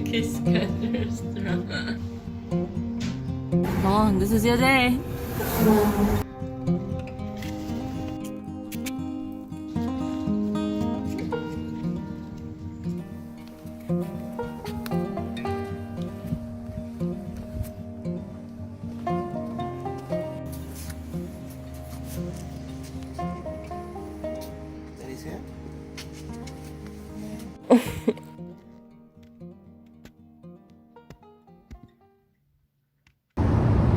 Kiss restaurant. Come on, this is your day.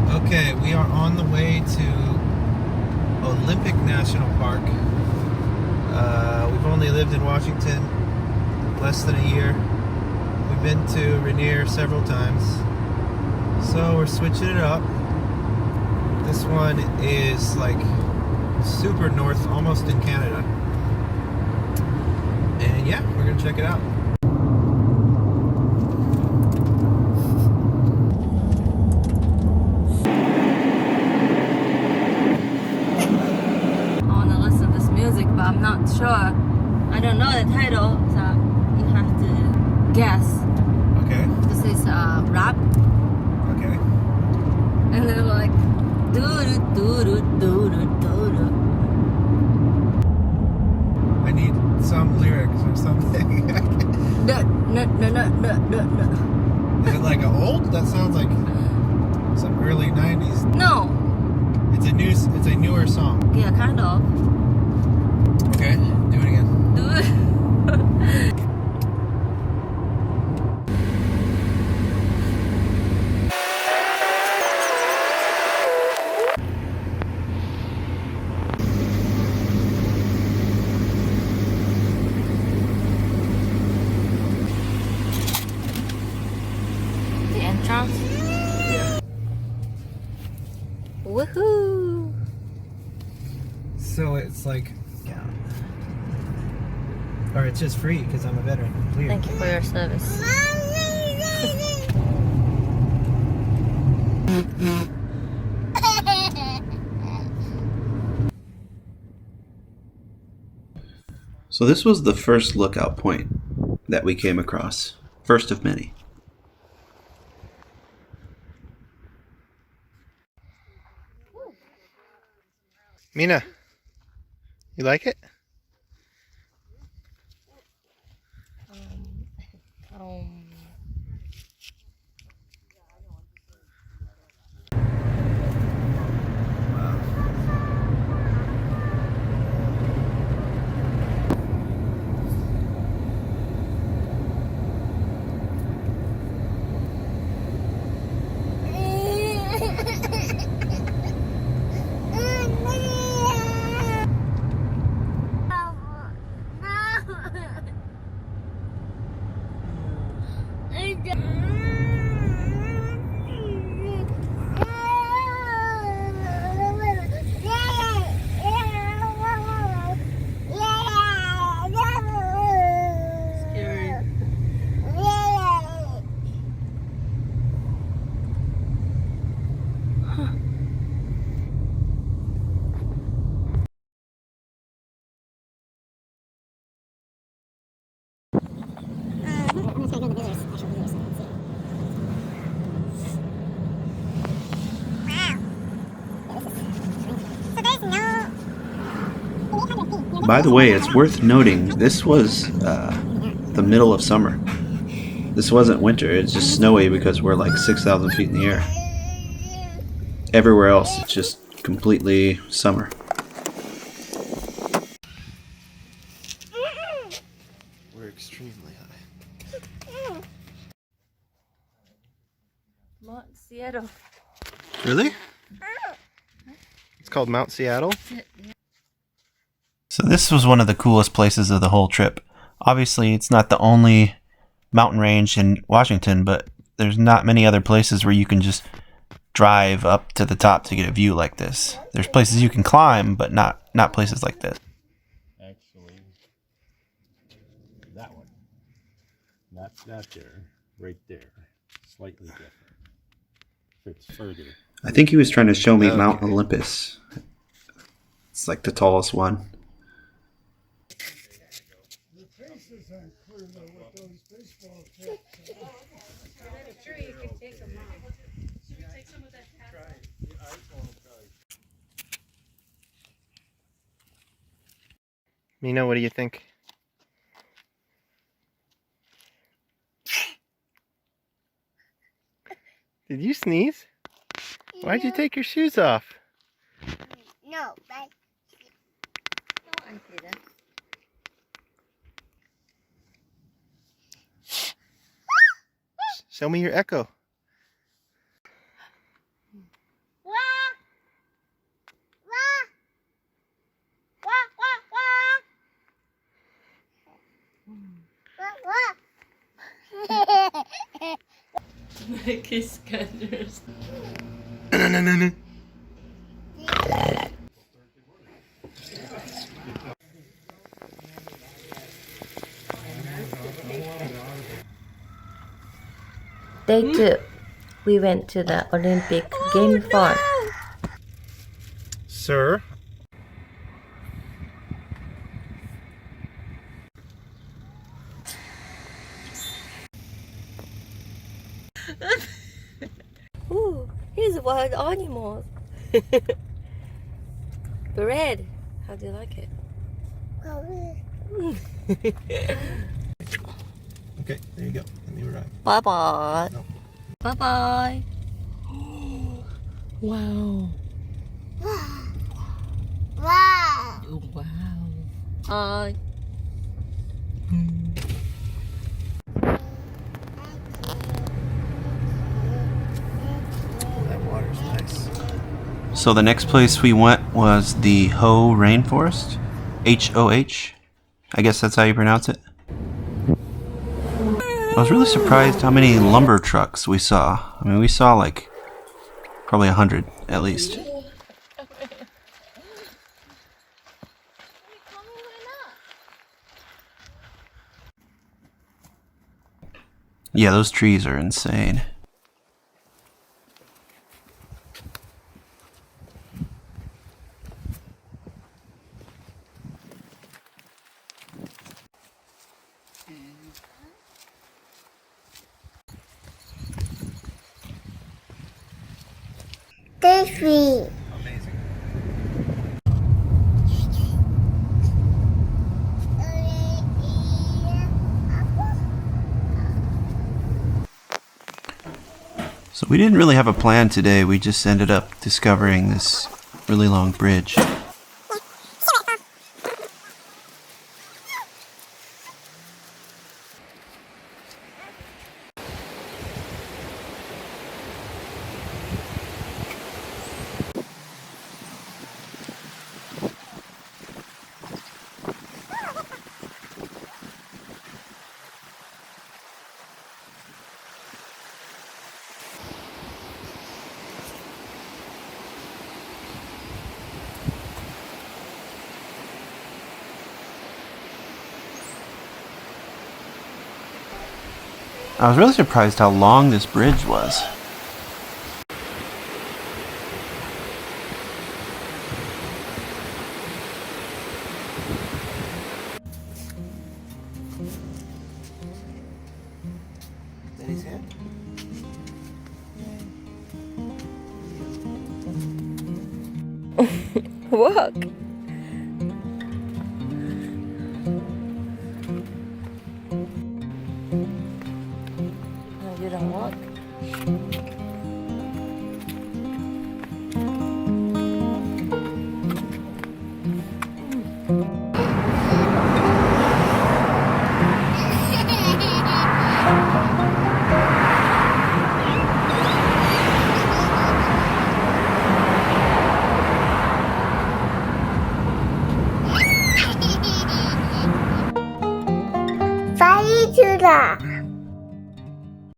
Okay, we are on the way to Olympic National Park. We've only lived in Washington less than a year. We've been to Rainier several times, so we're switching it up. This one is like super north, almost in Canada. And yeah, we're gonna check it out. But I'm not sure. I don't know the title, so you have to guess. Okay. This is rap. Okay. And then like doo doo doo doo doo doo. I need some lyrics or something. Is it like a old? That sounds like some early 90s. No. It's a newer song. Yeah, kind of. Okay, do it again. Do it. The entrance? Yeah. Woohoo! So it's like, yeah. Or it's just free because I'm a veteran. Weird. Thank you for your service. So this was the first lookout point that we came across. First of many. Mina, you like it? By the way, it's worth noting this was the middle of summer. This wasn't winter, it's just snowy because we're like 6,000 feet in the air. Everywhere else, it's just completely summer. We're extremely high. Mount Seattle. Really? It's called Mount Seattle? So this was one of the coolest places of the whole trip. Obviously, it's not the only mountain range in Washington, but there's not many other places where you can just drive up to the top to get a view like this. There's places you can climb, but not places like this. Actually, that one. Not that there, right there. Slightly different. Fits further. I think he was trying to show me Okay. Mount Olympus. It's like the tallest one. Mina, what do you think? Did you sneeze? Why'd you take your shoes off? No, but No, I didn't. Show me your echo. wah, wah, wah, wah, wah, wah. Kiss cutters. No. Day 2. We went to the Olympic game farm. Sir? Ooh, here's wild animals. Bread. How do you like it? Okay, there you go. Let me ride. Bye bye. No. Bye bye. Wow. Wow. Oh, wow. Bye. That water's nice. So the next place we went was the Rainforest. H-O-H. I guess that's how you pronounce it. I was really surprised how many lumber trucks we saw. I mean, we saw like probably 100 at least. Yeah, those trees are insane. Tasty. Amazing. So we didn't really have a plan today. We just ended up discovering this really long bridge. I was really surprised how long this bridge was. Daddy's hand? Walk.